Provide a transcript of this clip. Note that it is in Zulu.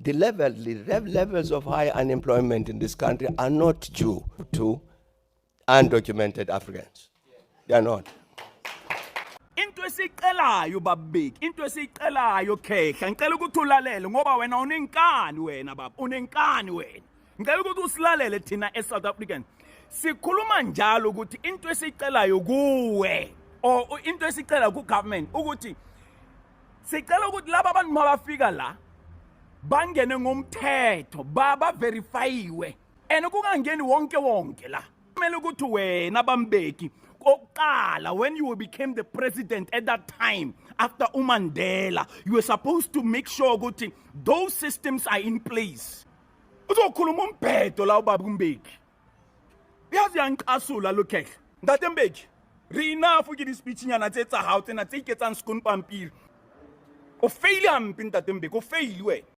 the levels of high unemployment in this country are not due to undocumented Africans. They are not. Into esicelayo babeki, into esicelayo khehla, ngicela ukuthi ulalele ngoba wena unenkani wena baba, unenkani wena. Ngicela ukuthi usilalele thina eSouth African. Sikhuluma njalo ukuthi into esicelayo kuwe or into esicela ku government ukuthi sicela ukuthi laba abantu mabafika la bangene ngomthetho baba verifyiwe and kungangeni wonke la. Kumele ukuthi wena bambeki kokuqala when you became the president at that time after uMandela you were supposed to make sure ukuthi those systems are in place. Uzokhuluma umbhedo la ubaba umbeki. Yazi yankasula lo khehla. Ntate Mbeki, re enough ke di speech nyana tse tsa hao tsena tse iketsang sekon pampiri. O faile ampe ntate Mbeki, o faile we.